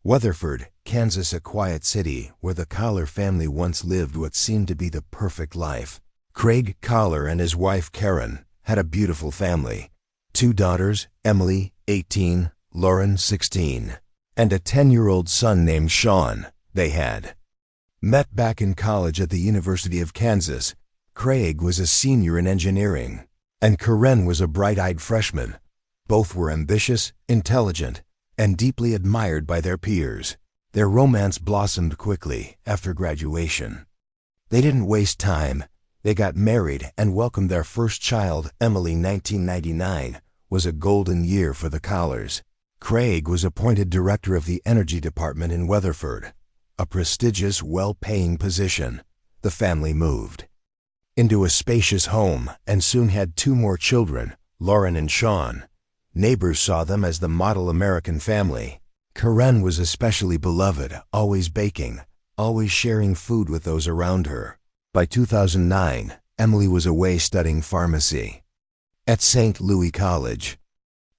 Weatherford, Kansas, a quiet city where the Kahler family once lived what seemed to be the perfect life. Kraig Kahler and his wife Karen had a beautiful family. 2 daughters, Emily, 18, Lauren, 16, and a 10-year-old son named Sean. They had met back in college at the University of Kansas. Kraig was a senior in engineering, and Karen was a bright-eyed freshman. Both were ambitious, intelligent, and deeply admired by their peers. Their romance blossomed quickly after graduation. They didn't waste time. They got married and welcomed their first child, Emily. 1999 was a golden year for the Kahlers. Kraig was appointed director of the energy department in Weatherford, a prestigious, well-paying position. The family moved into a spacious home and soon had 2 more children, Lauren and Sean. Neighbors saw them as the model American family. Karen was especially beloved, always baking, always sharing food with those around her. By 2009, Emily was away studying pharmacy at St. Louis College,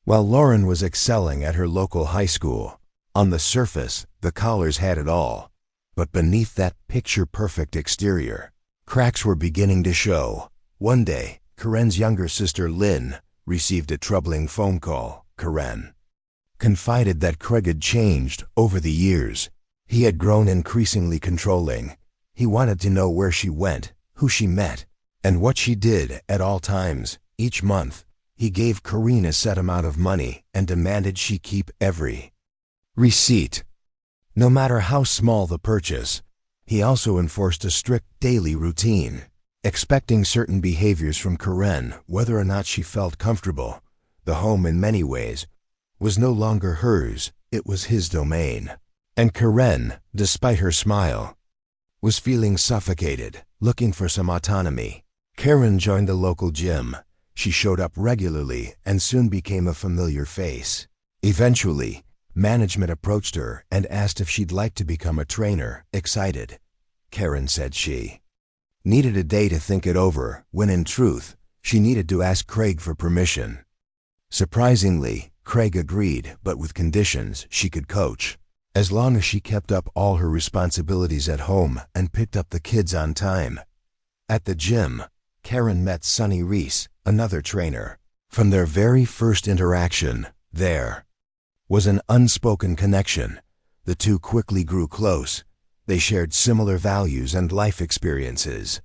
while Lauren was excelling at her local high school. On the surface, the Kahlers had it all, but beneath that picture-perfect exterior, cracks were beginning to show. One day, Karen's younger sister Lynn received a troubling phone call. Karen confided that Kraig had changed over the years. He had grown increasingly controlling. He wanted to know where she went, who she met, and what she did at all times. Each month, he gave Karen a set amount of money and demanded she keep every receipt, no matter how small the purchase. He also enforced a strict daily routine, expecting certain behaviors from Karen whether or not she felt comfortable. The home, in many ways, was no longer hers, it was his domain. And Karen, despite her smile, was feeling suffocated, looking for some autonomy. Karen joined the local gym. She showed up regularly and soon became a familiar face. Eventually, management approached her and asked if she'd like to become a trainer. Excited, Karen said she needed a day to think it over, when in truth, she needed to ask Kraig for permission. Surprisingly, Kraig agreed, but with conditions. She could coach, as long as she kept up all her responsibilities at home and picked up the kids on time. At the gym, Karen met Sonny Reese, another trainer. From their very first interaction, there was an unspoken connection. The two quickly grew close. They shared similar values and life experiences.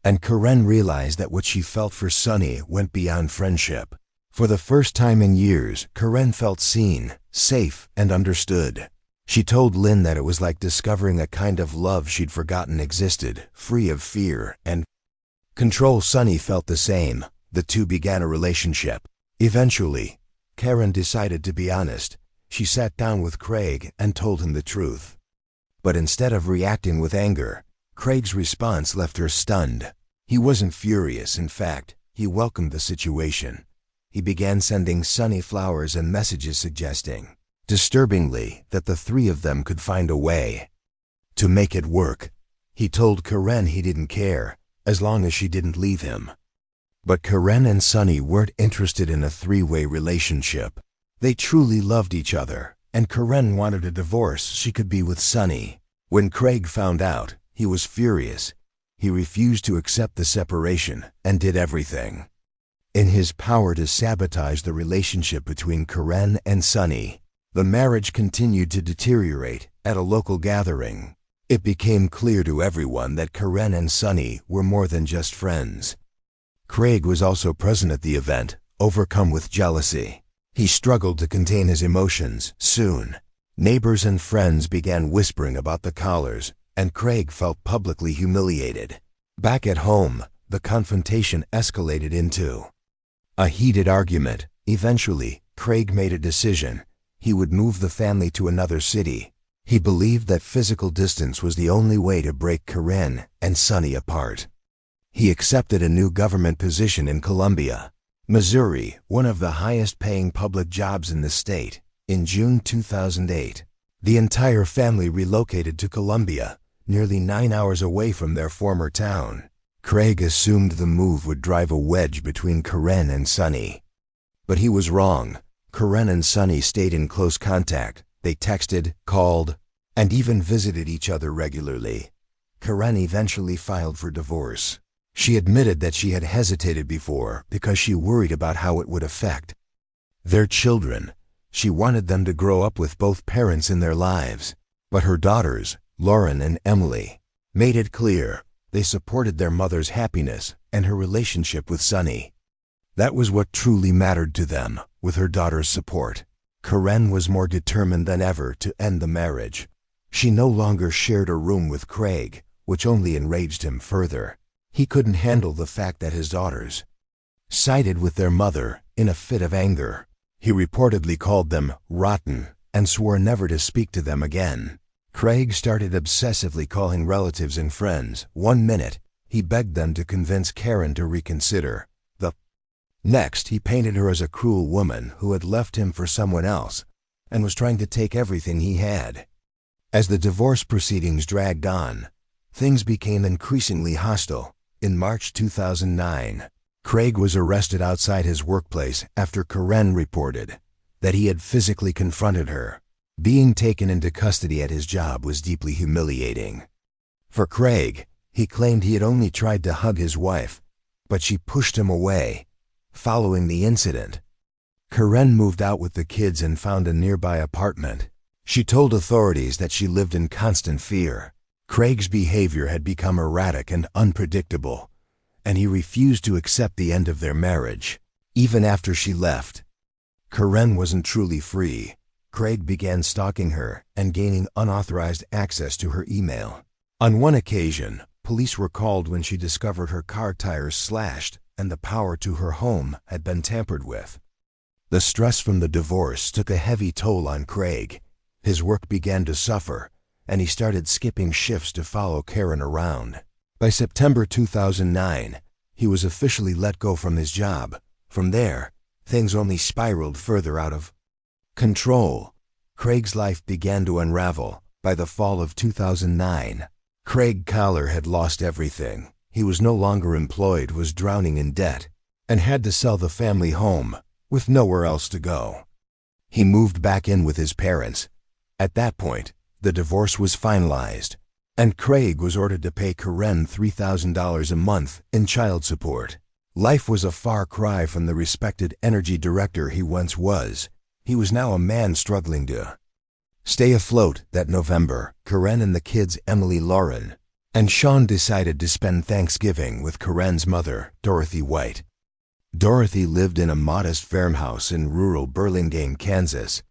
And Karen realized that what she felt for Sonny went beyond friendship. For the first time in years, Karen felt seen, safe, and understood. She told Lynn that it was like discovering a kind of love she'd forgotten existed, free of fear and control. Sonny felt the same. The two began a relationship. Eventually, Karen decided to be honest. She sat down with Kraig and told him the truth. But instead of reacting with anger, Kraig's response left her stunned. He wasn't furious. In fact, he welcomed the situation. He began sending Sonny flowers and messages suggesting, disturbingly, that the 3 of them could find a way to make it work. He told Karen he didn't care, as long as she didn't leave him. But Karen and Sonny weren't interested in a 3-way relationship. They truly loved each other, and Karen wanted a divorce so she could be with Sonny. When Kraig found out, he was furious. He refused to accept the separation and did everything in his power to sabotage the relationship between Karen and Sonny. The marriage continued to deteriorate. At a local gathering, it became clear to everyone that Karen and Sonny were more than just friends. Kraig was also present at the event, overcome with jealousy. He struggled to contain his emotions. Soon, neighbors and friends began whispering about the Kahlers, and Kraig felt publicly humiliated. Back at home, the confrontation escalated into a heated argument. Eventually, Kraig made a decision. He would move the family to another city. He believed that physical distance was the only way to break Karen and Sonny apart. He accepted a new government position in Columbia, Missouri, one of the highest-paying public jobs in the state. In June 2008, the entire family relocated to Columbia, nearly 9 hours away from their former town. Kraig assumed the move would drive a wedge between Karen and Sonny. But he was wrong. Karen and Sonny stayed in close contact. They texted, called, and even visited each other regularly. Karen eventually filed for divorce. She admitted that she had hesitated before because she worried about how it would affect their children. She wanted them to grow up with both parents in their lives. But her daughters, Lauren and Emily, made it clear they supported their mother's happiness and her relationship with Sonny. That was what truly mattered to them. With her daughter's support, Karen was more determined than ever to end the marriage. She no longer shared a room with Kraig, which only enraged him further. He couldn't handle the fact that his daughters sided with their mother. In a fit of anger, he reportedly called them rotten and swore never to speak to them again. Kraig started obsessively calling relatives and friends. One minute, he begged them to convince Karen to reconsider. The next, he painted her as a cruel woman who had left him for someone else and was trying to take everything he had. As the divorce proceedings dragged on, things became increasingly hostile. In March 2009, Kraig was arrested outside his workplace after Karen reported that he had physically confronted her. Being taken into custody at his job was deeply humiliating. For Kraig, he claimed he had only tried to hug his wife, but she pushed him away. Following the incident, Karen moved out with the kids and found a nearby apartment. She told authorities that she lived in constant fear. Kraig's behavior had become erratic and unpredictable, and he refused to accept the end of their marriage. Even after she left, Karen wasn't truly free. Kraig began stalking her and gaining unauthorized access to her email. On one occasion, police were called when she discovered her car tires slashed and the power to her home had been tampered with. The stress from the divorce took a heavy toll on Kraig. His work began to suffer, and he started skipping shifts to follow Karen around. By September 2009, he was officially let go from his job. From there, things only spiraled further out of control. Kraig's life began to unravel. By the fall of 2009, Kraig Kahler had lost everything. He was no longer employed, was drowning in debt, and had to sell the family home, with nowhere else to go. He moved back in with his parents. At that point, the divorce was finalized, and Kraig was ordered to pay Karen $3,000 a month in child support. Life was a far cry from the respected energy director he once was. He was now a man struggling to stay afloat. That November, Karen and the kids Emily, Lauren, and Sean decided to spend Thanksgiving with Karen's mother, Dorothy White. Dorothy lived in a modest farmhouse in rural Burlingame, Kansas.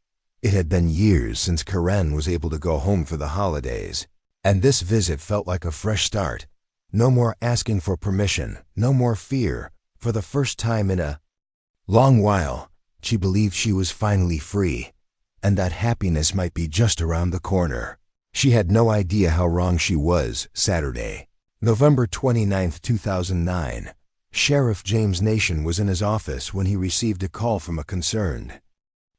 It had been years since Karen was able to go home for the holidays, and this visit felt like a fresh start. No more asking for permission, no more fear. For the first time in a long while, she believed she was finally free, and that happiness might be just around the corner. She had no idea how wrong she was. Saturday, November 29, 2009. Sheriff James Nation was in his office when he received a call from a concerned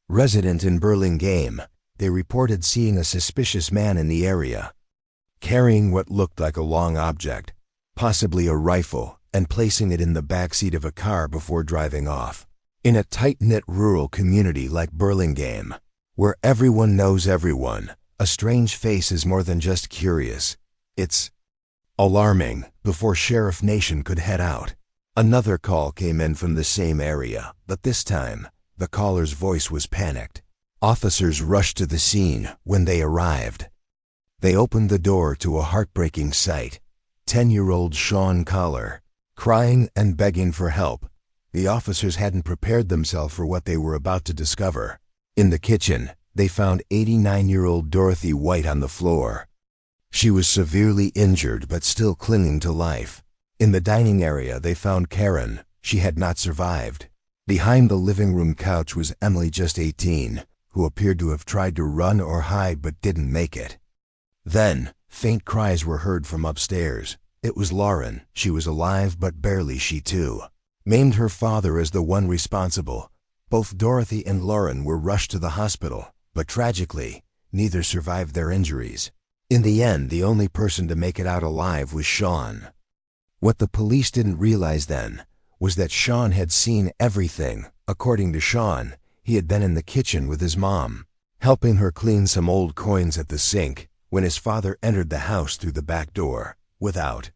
resident in Burlingame. They reported seeing a suspicious man in the area, carrying what looked like a long object, possibly a rifle, and placing it in the backseat of a car before driving off. In a tight-knit rural community like Burlingame, where everyone knows everyone, a strange face is more than just curious. It's alarming. Before Sheriff Nation could head out, another call came in from the same area, but this time, the caller's voice was panicked. Officers rushed to the scene. When they arrived, they opened the door to a heartbreaking sight. 10-year-old Kraig Kahler, crying and begging for help. The officers hadn't prepared themselves for what they were about to discover. In the kitchen, they found 89-year-old Dorothy White on the floor. She was severely injured but still clinging to life. In the dining area, they found Karen. She had not survived. Behind the living room couch was Emily, just 18, who appeared to have tried to run or hide but didn't make it. Then, faint cries were heard from upstairs. It was Lauren. She was alive but barely. She too named her father as the one responsible. Both Dorothy and Lauren were rushed to the hospital, but tragically, neither survived their injuries. In the end, the only person to make it out alive was Sean. What the police didn't realize then was that Sean had seen everything. According to Sean, he had been in the kitchen with his mom. helping her clean some old coins at the sink when his father entered the house through the back door. Without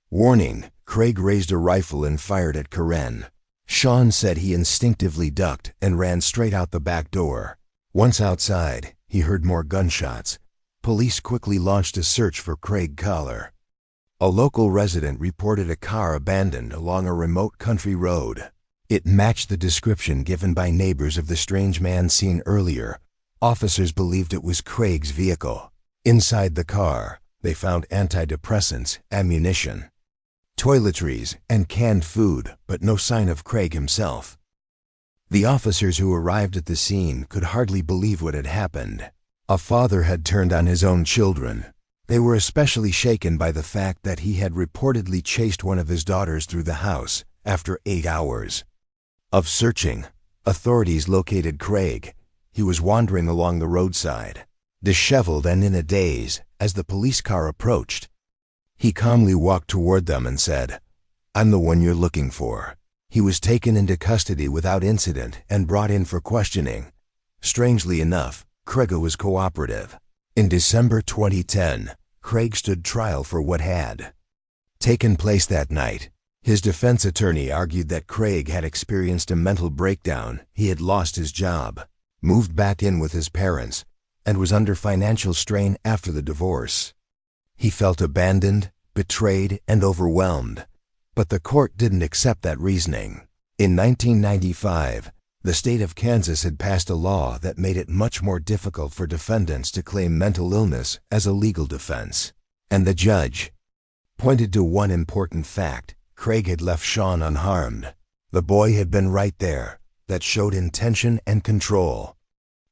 warning, Kraig raised a rifle and fired at Karen. Sean said he instinctively ducked and ran straight out the back door. Once outside, he heard more gunshots. Police quickly launched a search for Kraig Kahler. A local resident reported a car abandoned along a remote country road. It matched the description given by neighbors of the strange man seen earlier. Officers believed it was Kraig's vehicle. Inside the car, they found antidepressants, ammunition, toiletries, and canned food, but no sign of Kraig himself. The officers who arrived at the scene could hardly believe what had happened. A father had turned on his own children. They were especially shaken by the fact that he had reportedly chased one of his daughters through the house after 8 hours of searching. Authorities located Kraig. He was wandering along the roadside, disheveled and in a daze, as the police car approached. He calmly walked toward them and said, "I'm the one you're looking for." He was taken into custody without incident and brought in for questioning. Strangely enough, Kraig was cooperative. In December 2010, Kraig stood trial for what had taken place that night. His defense attorney argued that Kraig had experienced a mental breakdown. He had lost his job, moved back in with his parents, and was under financial strain after the divorce. He felt abandoned, betrayed, and overwhelmed. But the court didn't accept that reasoning. In 1995, the state of Kansas had passed a law that made it much more difficult for defendants to claim mental illness as a legal defense. And the judge pointed to one important fact: Kraig had left Sean unharmed. The boy had been right there. That showed intention and control.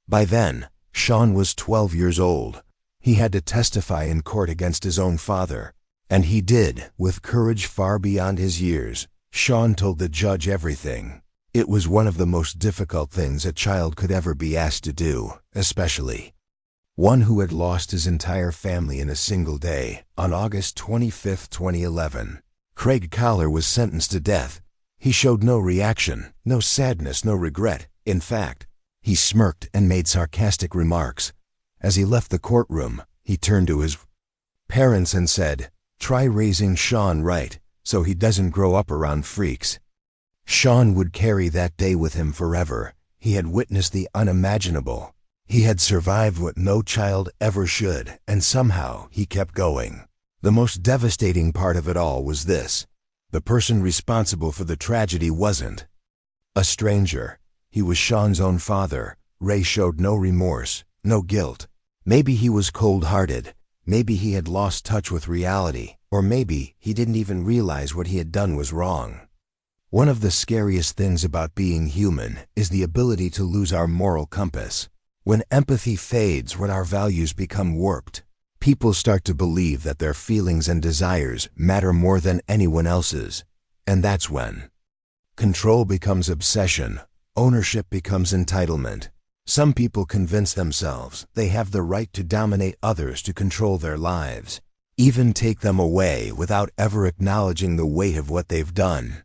By then, Sean was 12 years old. He had to testify in court against his own father. And he did, with courage far beyond his years. Sean told the judge everything. It was one of the most difficult things a child could ever be asked to do, especially one who had lost his entire family in a single day. On August 25, 2011, Kraig Kahler was sentenced to death. He showed no reaction, no sadness, no regret. In fact, he smirked and made sarcastic remarks. As he left the courtroom, he turned to his parents and said, "Try raising Sean right, so he doesn't grow up around freaks." Sean would carry that day with him forever. He had witnessed the unimaginable. He had survived what no child ever should, and somehow he kept going. The most devastating part of it all was this: the person responsible for the tragedy wasn't a stranger. He was Sean's own father. Ray showed no remorse, no guilt. Maybe he was cold-hearted. Maybe he had lost touch with reality. Or maybe he didn't even realize what he had done was wrong. One of the scariest things about being human is the ability to lose our moral compass. When empathy fades, when our values become warped, people start to believe that their feelings and desires matter more than anyone else's. And that's when control becomes obsession. Ownership becomes entitlement. Some people convince themselves they have the right to dominate others, to control their lives, even take them away without ever acknowledging the weight of what they've done.